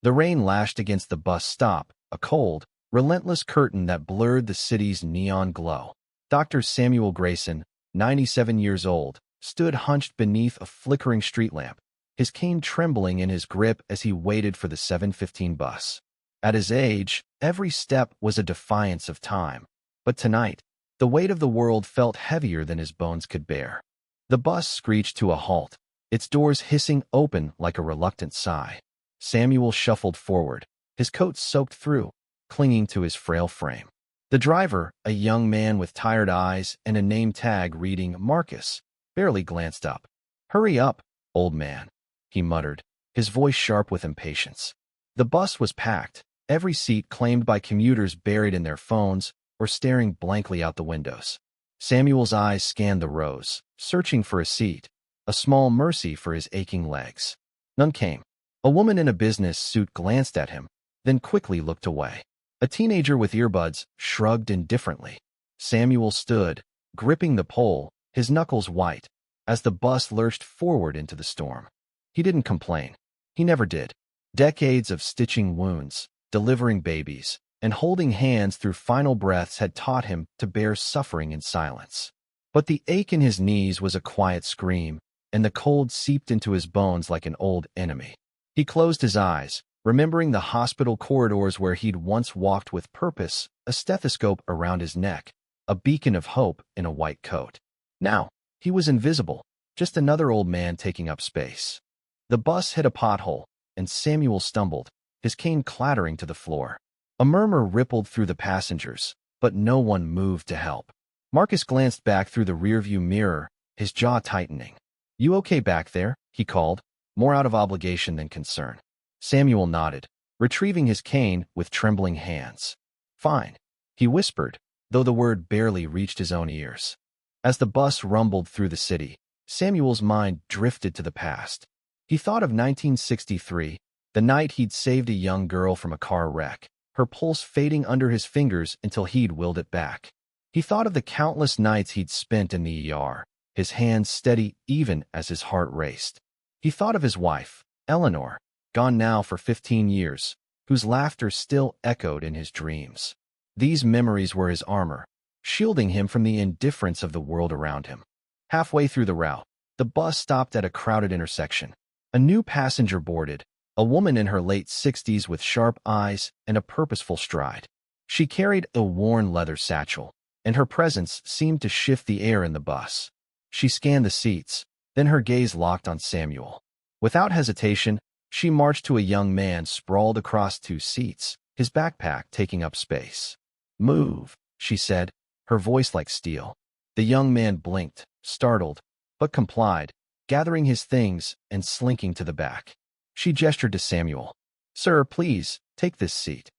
The rain lashed against the bus stop, a cold, relentless curtain that blurred the city's neon glow. Dr. Samuel Grayson, 97 years old, stood hunched beneath a flickering street lamp, his cane trembling in his grip as he waited for the 7:15 bus. At his age, every step was a defiance of time. But tonight, the weight of the world felt heavier than his bones could bear. The bus screeched to a halt, its doors hissing open like a reluctant sigh. Samuel shuffled forward, his coat soaked through, clinging to his frail frame. The driver, a young man with tired eyes and a name tag reading Marcus, barely glanced up. "Hurry up, old man," he muttered, his voice sharp with impatience. The bus was packed, every seat claimed by commuters buried in their phones or staring blankly out the windows. Samuel's eyes scanned the rows, searching for a seat, a small mercy for his aching legs. None came. A woman in a business suit glanced at him, then quickly looked away. A teenager with earbuds shrugged indifferently. Samuel stood, gripping the pole, his knuckles white, as the bus lurched forward into the storm. He didn't complain. He never did. Decades of stitching wounds, delivering babies, and holding hands through final breaths had taught him to bear suffering in silence. But the ache in his knees was a quiet scream, and the cold seeped into his bones like an old enemy. He closed his eyes, remembering the hospital corridors where he'd once walked with purpose, a stethoscope around his neck, a beacon of hope in a white coat. Now, he was invisible, just another old man taking up space. The bus hit a pothole, and Samuel stumbled, his cane clattering to the floor. A murmur rippled through the passengers, but no one moved to help. Marcus glanced back through the rearview mirror, his jaw tightening. "You okay back there?" he called, more out of obligation than concern. Samuel nodded, retrieving his cane with trembling hands. "Fine," he whispered, though the word barely reached his own ears. As the bus rumbled through the city, Samuel's mind drifted to the past. He thought of 1963, the night he'd saved a young girl from a car wreck, her pulse fading under his fingers until he'd willed it back. He thought of the countless nights he'd spent in the ER, his hands steady even as his heart raced. He thought of his wife, Eleanor, gone now for 15 years, whose laughter still echoed in his dreams. These memories were his armor, shielding him from the indifference of the world around him. Halfway through the route, the bus stopped at a crowded intersection. A new passenger boarded, a woman in her late 60s with sharp eyes and a purposeful stride. She carried a worn leather satchel, and her presence seemed to shift the air in the bus. She scanned the seats, then her gaze locked on Samuel. Without hesitation, she marched to a young man sprawled across 2 seats, his backpack taking up space. "Move," she said, her voice like steel. The young man blinked, startled, but complied, gathering his things and slinking to the back. She gestured to Samuel. "Sir, please, take this seat."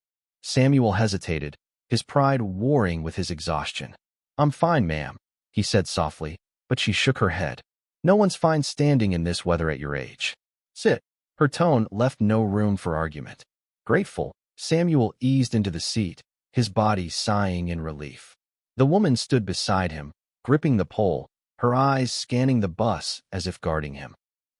Samuel hesitated, his pride warring with his exhaustion. "I'm fine, ma'am," he said softly, but she shook her head. "No one's fine standing in this weather at your age. Sit." Her tone left no room for argument. Grateful, Samuel eased into the seat, his body sighing in relief. The woman stood beside him, gripping the pole, her eyes scanning the bus as if guarding him.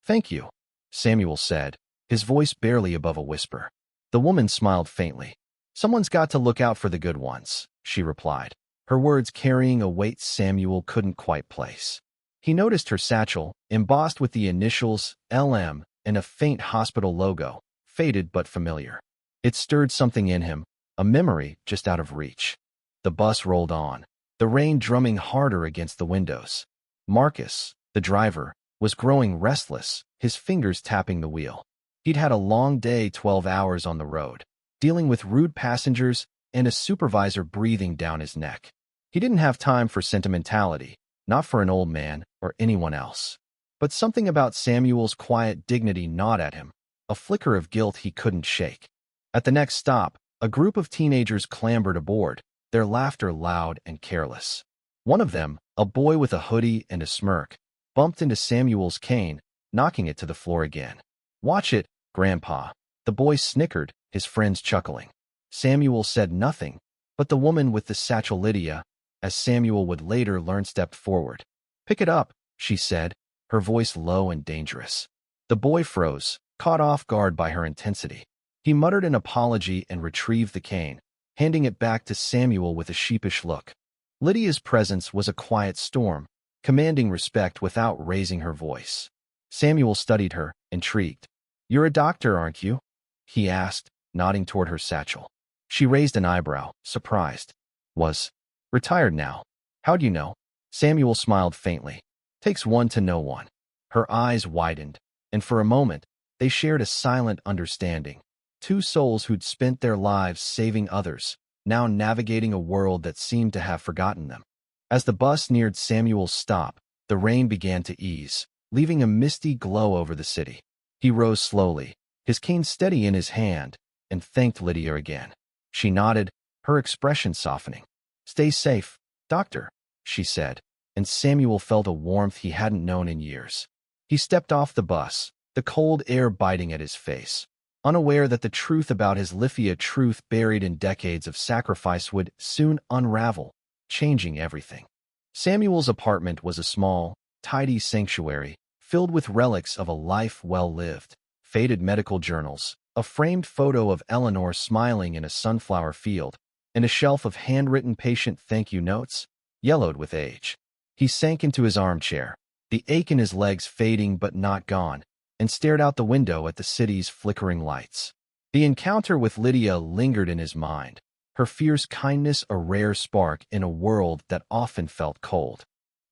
"Thank you," Samuel said, his voice barely above a whisper. The woman smiled faintly. "Someone's got to look out for the good ones," she replied, her words carrying a weight Samuel couldn't quite place. He noticed her satchel, embossed with the initials LM and a faint hospital logo, faded but familiar. It stirred something in him, a memory just out of reach. The bus rolled on, the rain drumming harder against the windows. Marcus, the driver, was growing restless, his fingers tapping the wheel. He'd had a long day, 12 hours on the road, dealing with rude passengers and a supervisor breathing down his neck. He didn't have time for sentimentality, not for an old man or anyone else. But something about Samuel's quiet dignity gnawed at him, a flicker of guilt he couldn't shake. At the next stop, a group of teenagers clambered aboard, their laughter loud and careless. One of them, a boy with a hoodie and a smirk, bumped into Samuel's cane, knocking it to the floor again. "Watch it, Grandpa." The boy snickered, his friends chuckling. Samuel said nothing, but the woman with the satchel, Lydia, as Samuel would later learn, stepped forward. "Pick it up," she said, her voice low and dangerous. The boy froze, caught off guard by her intensity. He muttered an apology and retrieved the cane, handing it back to Samuel with a sheepish look. Lydia's presence was a quiet storm, commanding respect without raising her voice. Samuel studied her, intrigued. "You're a doctor, aren't you?" he asked, nodding toward her satchel. She raised an eyebrow, surprised. "Was retired now. How'd you know?" Samuel smiled faintly. "Takes one to know one." Her eyes widened, and for a moment, they shared a silent understanding. Two souls who'd spent their lives saving others, now navigating a world that seemed to have forgotten them. As the bus neared Samuel's stop, the rain began to ease, leaving a misty glow over the city. He rose slowly, his cane steady in his hand, and thanked Lydia again. She nodded, her expression softening. "Stay safe, doctor," she said, and Samuel felt a warmth he hadn't known in years. He stepped off the bus, the cold air biting at his face, unaware that the truth about his Lithia truth buried in decades of sacrifice would soon unravel, changing everything. Samuel's apartment was a small, tidy sanctuary, filled with relics of a life well lived, faded medical journals, a framed photo of Eleanor smiling in a sunflower field, and a shelf of handwritten patient thank you notes, yellowed with age. He sank into his armchair, the ache in his legs fading but not gone, and stared out the window at the city's flickering lights. The encounter with Lydia lingered in his mind, her fierce kindness a rare spark in a world that often felt cold.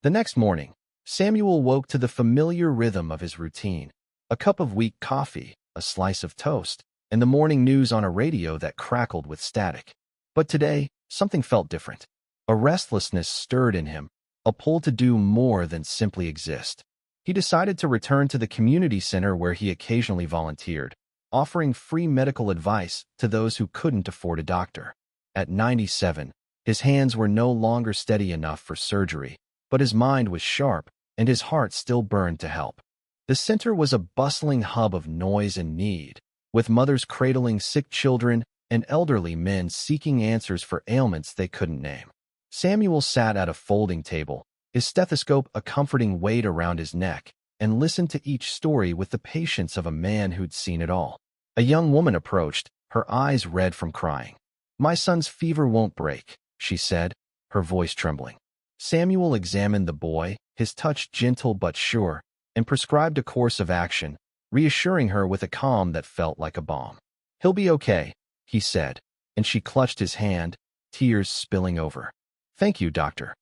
The next morning, Samuel woke to the familiar rhythm of his routine, a cup of weak coffee, a slice of toast, and the morning news on a radio that crackled with static. But today, something felt different. A restlessness stirred in him, a pull to do more than simply exist. He decided to return to the community center where he occasionally volunteered, offering free medical advice to those who couldn't afford a doctor. At 97, his hands were no longer steady enough for surgery, but his mind was sharp and his heart still burned to help. The center was a bustling hub of noise and need, with mothers cradling sick children and elderly men seeking answers for ailments they couldn't name. Samuel sat at a folding table, his stethoscope a comforting weight around his neck, and listened to each story with the patience of a man who'd seen it all. A young woman approached, her eyes red from crying. "My son's fever won't break," she said, her voice trembling. Samuel examined the boy, his touch gentle but sure, and prescribed a course of action, reassuring her with a calm that felt like a balm. "He'll be okay," he said, and she clutched his hand, tears spilling over. "Thank you, doctor."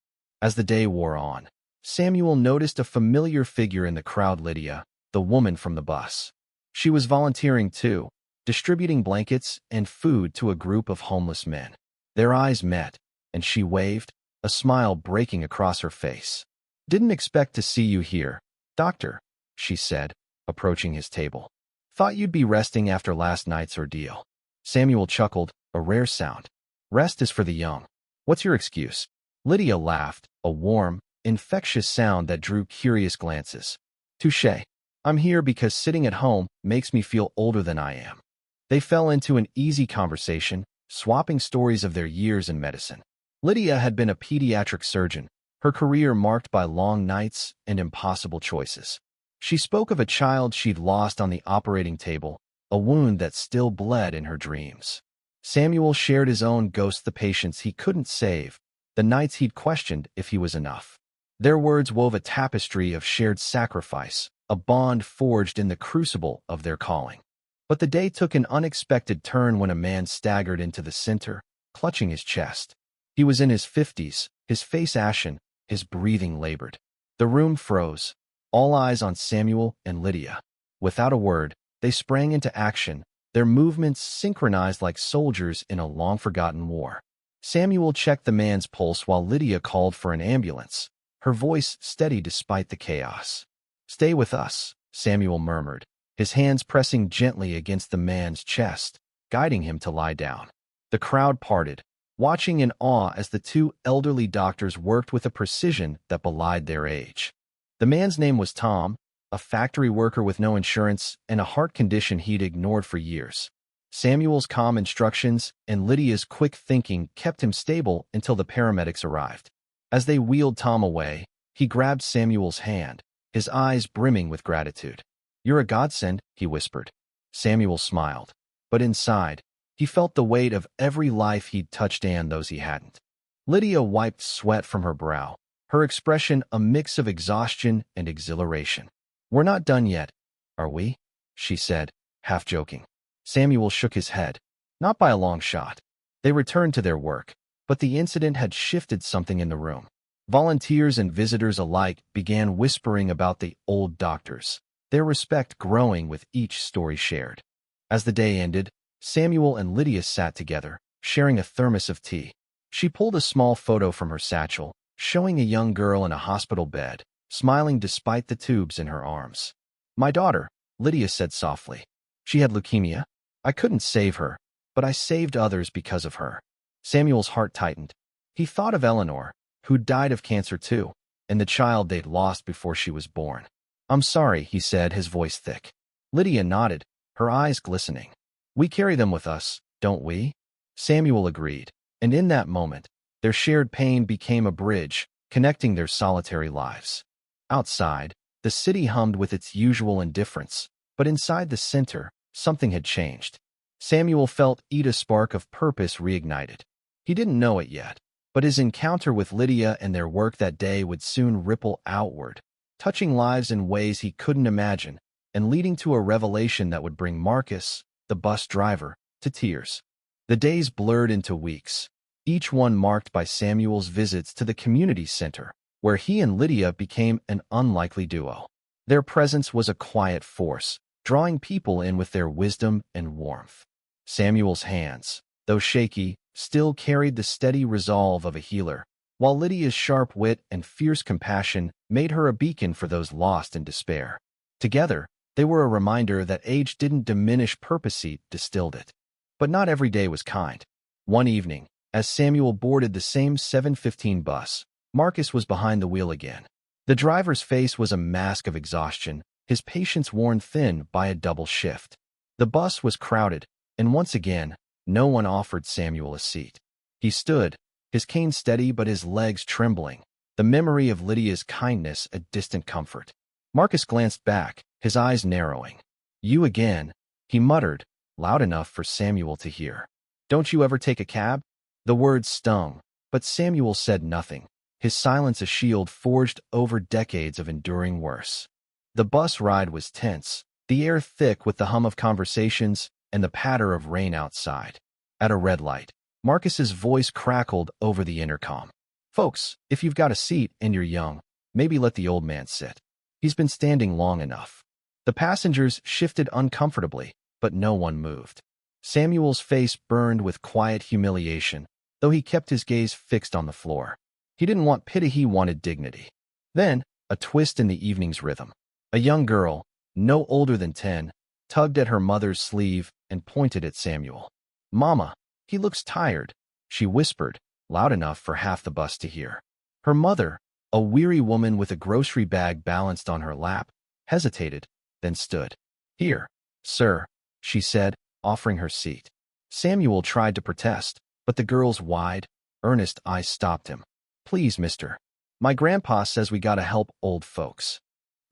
As the day wore on, Samuel noticed a familiar figure in the crowd, Lydia, the woman from the bus. She was volunteering too, distributing blankets and food to a group of homeless men. Their eyes met, and she waved, a smile breaking across her face. "Didn't expect to see you here, doctor," she said, approaching his table. "Thought you'd be resting after last night's ordeal." Samuel chuckled, a rare sound. "Rest is for the young. What's your excuse?" Lydia laughed, a warm, infectious sound that drew curious glances. "Touché. I'm here because sitting at home makes me feel older than I am." They fell into an easy conversation, swapping stories of their years in medicine. Lydia had been a pediatric surgeon, her career marked by long nights and impossible choices. She spoke of a child she'd lost on the operating table, a wound that still bled in her dreams. Samuel shared his own ghosts, the patients he couldn't save, the nights he'd questioned if he was enough. Their words wove a tapestry of shared sacrifice, a bond forged in the crucible of their calling. But the day took an unexpected turn when a man staggered into the center, clutching his chest. He was in his 50s, his face ashen, his breathing labored. The room froze, all eyes on Samuel and Lydia. Without a word, they sprang into action, their movements synchronized like soldiers in a long-forgotten war. Samuel checked the man's pulse while Lydia called for an ambulance, her voice steady despite the chaos. "Stay with us," Samuel murmured, his hands pressing gently against the man's chest, guiding him to lie down. The crowd parted, watching in awe as the two elderly doctors worked with a precision that belied their age. The man's name was Tom, a factory worker with no insurance and a heart condition he'd ignored for years. Samuel's calm instructions and Lydia's quick thinking kept him stable until the paramedics arrived. As they wheeled Tom away, he grabbed Samuel's hand, his eyes brimming with gratitude. "You're a godsend," he whispered. Samuel smiled. but inside, he felt the weight of every life he'd touched and those he hadn't. Lydia wiped sweat from her brow, her expression a mix of exhaustion and exhilaration. "We're not done yet, are we?" she said, half joking. Samuel shook his head. Not by a long shot. They returned to their work, but the incident had shifted something in the room. Volunteers and visitors alike began whispering about the old doctors, their respect growing with each story shared. As the day ended, Samuel and Lydia sat together, sharing a thermos of tea. She pulled a small photo from her satchel, showing a young girl in a hospital bed, smiling despite the tubes in her arms. "My daughter," Lydia said softly. "She had leukemia. I couldn't save her, but I saved others because of her." Samuel's heart tightened. He thought of Eleanor, who died of cancer too, and the child they'd lost before she was born. "I'm sorry," he said, his voice thick. Lydia nodded, her eyes glistening. "We carry them with us, don't we?" Samuel agreed, and in that moment, their shared pain became a bridge, connecting their solitary lives. Outside, the city hummed with its usual indifference, but inside the center, something had changed. Samuel felt a spark of purpose reignited. He didn't know it yet, but his encounter with Lydia and their work that day would soon ripple outward, touching lives in ways he couldn't imagine, and leading to a revelation that would bring Marcus, the bus driver, to tears. The days blurred into weeks, each one marked by Samuel's visits to the community center, where he and Lydia became an unlikely duo. Their presence was a quiet force, drawing people in with their wisdom and warmth. Samuel's hands, though shaky, still carried the steady resolve of a healer, while Lydia's sharp wit and fierce compassion made her a beacon for those lost in despair. Together, they were a reminder that age didn't diminish purpose, it distilled it. But not every day was kind. One evening, as Samuel boarded the same 7:15 bus, Marcus was behind the wheel again. The driver's face was a mask of exhaustion, his patience worn thin by a double shift. The bus was crowded, and once again, no one offered Samuel a seat. He stood, his cane steady but his legs trembling, the memory of Lydia's kindness a distant comfort. Marcus glanced back, his eyes narrowing. "You again," he muttered, loud enough for Samuel to hear. "Don't you ever take a cab?" The words stung, but Samuel said nothing, his silence a shield forged over decades of enduring worse. The bus ride was tense, the air thick with the hum of conversations and the patter of rain outside. At a red light, Marcus's voice crackled over the intercom. "Folks, if you've got a seat and you're young, maybe let the old man sit. He's been standing long enough." The passengers shifted uncomfortably, but no one moved. Samuel's face burned with quiet humiliation, though he kept his gaze fixed on the floor. He didn't want pity, he wanted dignity. Then, a twist in the evening's rhythm. A young girl, no older than 10, tugged at her mother's sleeve and pointed at Samuel. "Mama, he looks tired," she whispered, loud enough for half the bus to hear. Her mother, a weary woman with a grocery bag balanced on her lap, hesitated, then stood. "Here, sir," she said, offering her seat. Samuel tried to protest, but the girl's wide, earnest eyes stopped him. "Please, mister. My grandpa says we gotta help old folks."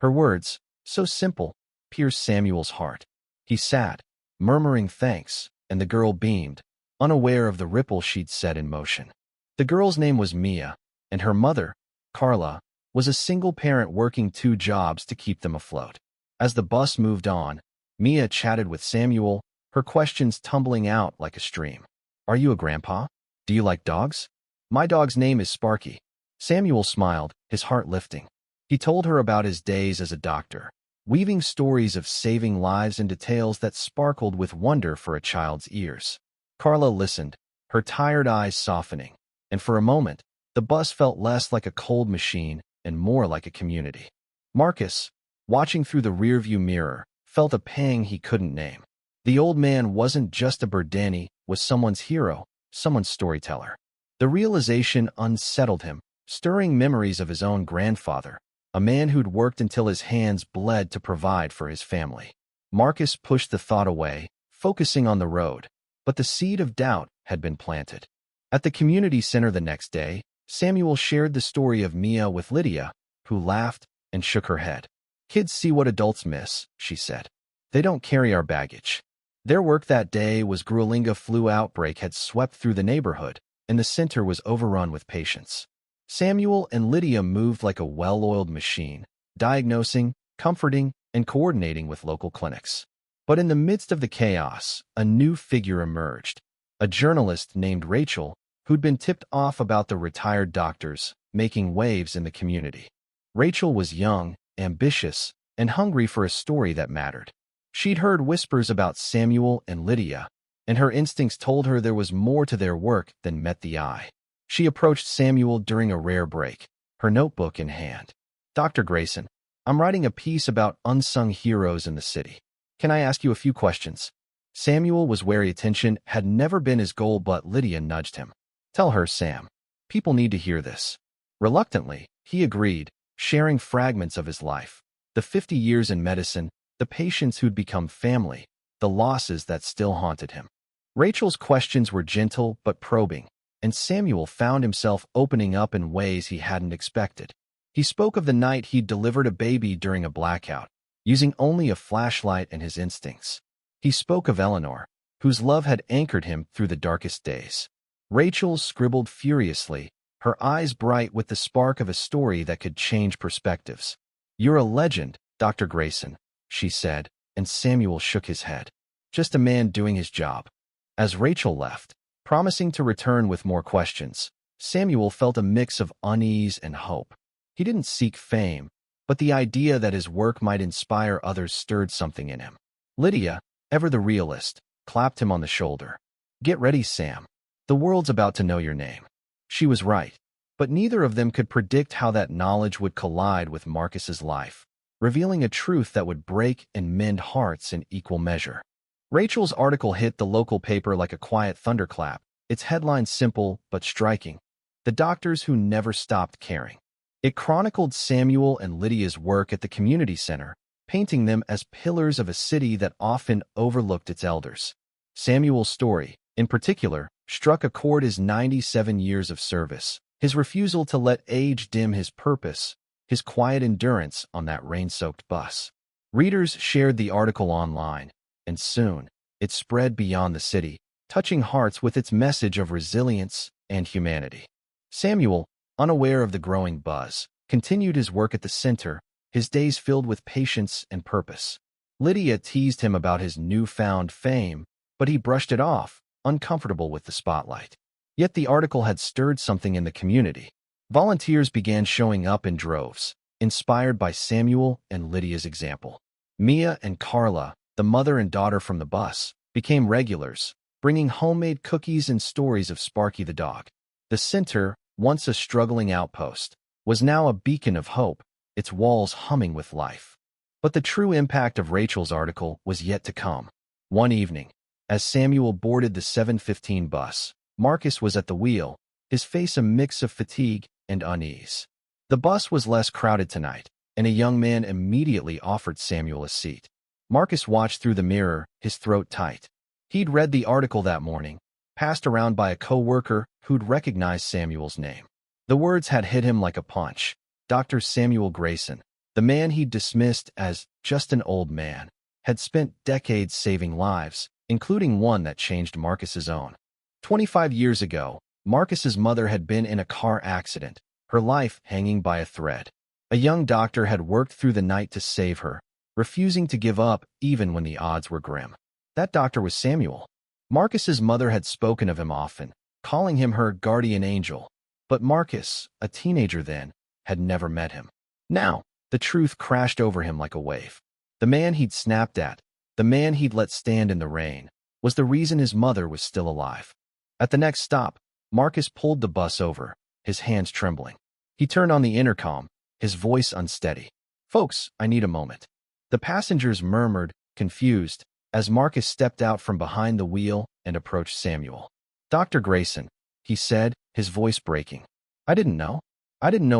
Her words, so simple, pierced Samuel's heart. He sat, murmuring thanks, and the girl beamed, unaware of the ripple she'd set in motion. The girl's name was Mia, and her mother, Carla, was a single parent working 2 jobs to keep them afloat. As the bus moved on, Mia chatted with Samuel, her questions tumbling out like a stream. "Are you a grandpa? Do you like dogs?" "My dog's name is Sparky." Samuel smiled, his heart lifting. He told her about his days as a doctor, weaving stories of saving lives and details that sparkled with wonder for a child's ears. Carla listened, her tired eyes softening, and for a moment, the bus felt less like a cold machine and more like a community. Marcus, watching through the rearview mirror, felt a pang he couldn't name. The old man wasn't just a Burdani, was someone's hero, someone's storyteller. The realization unsettled him, stirring memories of his own grandfather, a man who'd worked until his hands bled to provide for his family. Marcus pushed the thought away, focusing on the road, but the seed of doubt had been planted. At the community center the next day, Samuel shared the story of Mia with Lydia, who laughed and shook her head. "Kids see what adults miss," she said. "They don't carry our baggage." Their work that day was Gruelinga flu outbreak had swept through the neighborhood, and the center was overrun with patients. Samuel and Lydia moved like a well-oiled machine, diagnosing, comforting, and coordinating with local clinics. But in the midst of the chaos, a new figure emerged, a journalist named Rachel, who'd been tipped off about the retired doctors making waves in the community. Rachel was young, ambitious, and hungry for a story that mattered. She'd heard whispers about Samuel and Lydia, and her instincts told her there was more to their work than met the eye. She approached Samuel during a rare break, her notebook in hand. "Dr. Grayson, I'm writing a piece about unsung heroes in the city. Can I ask you a few questions?" Samuel was wary. Attention had never been his goal, but Lydia nudged him. "Tell her, Sam. People need to hear this." Reluctantly, he agreed, sharing fragments of his life. The 50 years in medicine, the patients who'd become family, the losses that still haunted him. Rachel's questions were gentle but probing, and Samuel found himself opening up in ways he hadn't expected. He spoke of the night he'd delivered a baby during a blackout, using only a flashlight and his instincts. He spoke of Eleanor, whose love had anchored him through the darkest days. Rachel scribbled furiously, her eyes bright with the spark of a story that could change perspectives. "You're a legend, Dr. Grayson," she said, and Samuel shook his head. "Just a man doing his job." As Rachel left, promising to return with more questions, Samuel felt a mix of unease and hope. He didn't seek fame, but the idea that his work might inspire others stirred something in him. Lydia, ever the realist, clapped him on the shoulder. "Get ready, Sam. The world's about to know your name." She was right, but neither of them could predict how that knowledge would collide with Marcus's life, revealing a truth that would break and mend hearts in equal measure. Rachel's article hit the local paper like a quiet thunderclap, its headline simple but striking: "The Doctors Who Never Stopped Caring." It chronicled Samuel and Lydia's work at the community center, painting them as pillars of a city that often overlooked its elders. Samuel's story, in particular, struck a chord: his 97 years of service, his refusal to let age dim his purpose, his quiet endurance on that rain-soaked bus. Readers shared the article online, and soon, it spread beyond the city, touching hearts with its message of resilience and humanity. Samuel, unaware of the growing buzz, continued his work at the center, his days filled with patience and purpose. Lydia teased him about his newfound fame, but he brushed it off, uncomfortable with the spotlight. Yet the article had stirred something in the community. Volunteers began showing up in droves, inspired by Samuel and Lydia's example. Mia and Carla, the mother and daughter from the bus, became regulars, bringing homemade cookies and stories of Sparky the dog. The center, once a struggling outpost, was now a beacon of hope, its walls humming with life. But the true impact of Rachel's article was yet to come. One evening, as Samuel boarded the 7:15 bus, Marcus was at the wheel, his face a mix of fatigue and unease. The bus was less crowded tonight, and a young man immediately offered Samuel a seat. Marcus watched through the mirror, his throat tight. He'd read the article that morning, passed around by a co-worker who'd recognized Samuel's name. The words had hit him like a punch. Dr. Samuel Grayson, the man he'd dismissed as just an old man, had spent decades saving lives, including one that changed Marcus's own. 25 years ago, Marcus's mother had been in a car accident, her life hanging by a thread. A young doctor had worked through the night to save her, refusing to give up even when the odds were grim. That doctor was Samuel. Marcus's mother had spoken of him often, calling him her guardian angel. But Marcus, a teenager then, had never met him. Now, the truth crashed over him like a wave. The man he'd snapped at, the man he'd let stand in the rain, was the reason his mother was still alive. At the next stop, Marcus pulled the bus over, his hands trembling. He turned on the intercom, his voice unsteady. "Folks, I need a moment." The passengers murmured, confused, as Marcus stepped out from behind the wheel and approached Samuel. "Dr. Grayson," he said, his voice breaking. I didn't know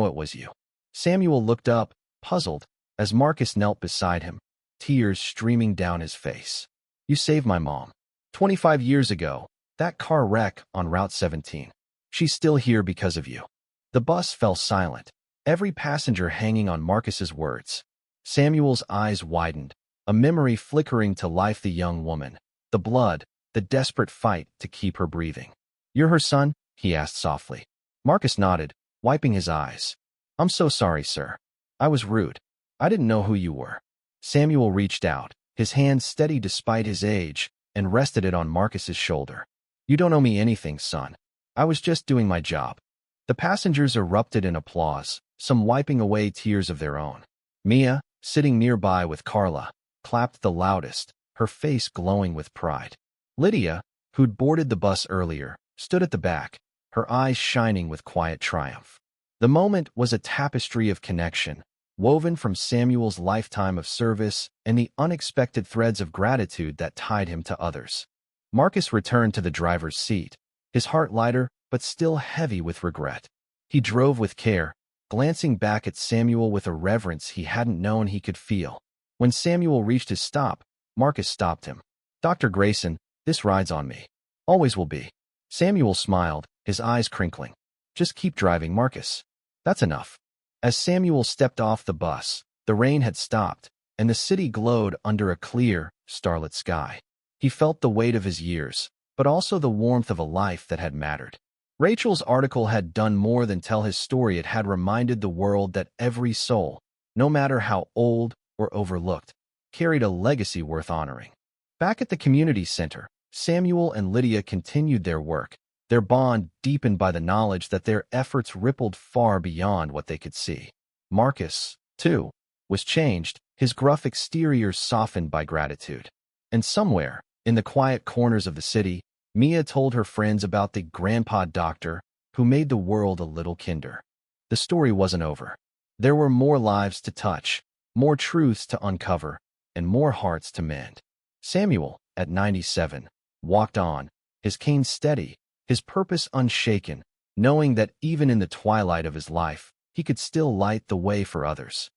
it was you." Samuel looked up, puzzled, as Marcus knelt beside him, tears streaming down his face. "You saved my mom. 25 years ago, that car wreck on Route 17. She's still here because of you." The bus fell silent, every passenger hanging on Marcus's words. Samuel's eyes widened, a memory flickering to life: the young woman, The blood, the desperate fight to keep her breathing. "You're her son?" he asked softly. Marcus nodded, wiping his eyes. "I'm so sorry, sir. I was rude. I didn't know who you were." Samuel reached out, his hand steady despite his age, and rested it on Marcus's shoulder. "You don't owe me anything, son. I was just doing my job." The passengers erupted in applause, some wiping away tears of their own. Mia, sitting nearby with Carla, clapped the loudest, her face glowing with pride. Lydia, who'd boarded the bus earlier, stood at the back, her eyes shining with quiet triumph. The moment was a tapestry of connection, woven from Samuel's lifetime of service and the unexpected threads of gratitude that tied him to others. Marcus returned to the driver's seat, his heart lighter but still heavy with regret. He drove with care, glancing back at Samuel with a reverence he hadn't known he could feel. When Samuel reached his stop, Marcus stopped him. "Dr. Grayson, this ride's on me. Always will be." Samuel smiled, his eyes crinkling. "Just keep driving, Marcus. That's enough." As Samuel stepped off the bus, the rain had stopped, and the city glowed under a clear, starlit sky. He felt the weight of his years, but also the warmth of a life that had mattered. Rachel's article had done more than tell his story. It had reminded the world that every soul, no matter how old or overlooked, carried a legacy worth honoring. Back at the community center, Samuel and Lydia continued their work, their bond deepened by the knowledge that their efforts rippled far beyond what they could see. Marcus, too, was changed, his gruff exterior softened by gratitude. And somewhere, in the quiet corners of the city, Mia told her friends about the grandpa doctor who made the world a little kinder. The story wasn't over. There were more lives to touch, more truths to uncover, and more hearts to mend. Samuel, at 97, walked on, his cane steady, his purpose unshaken, knowing that even in the twilight of his life, he could still light the way for others.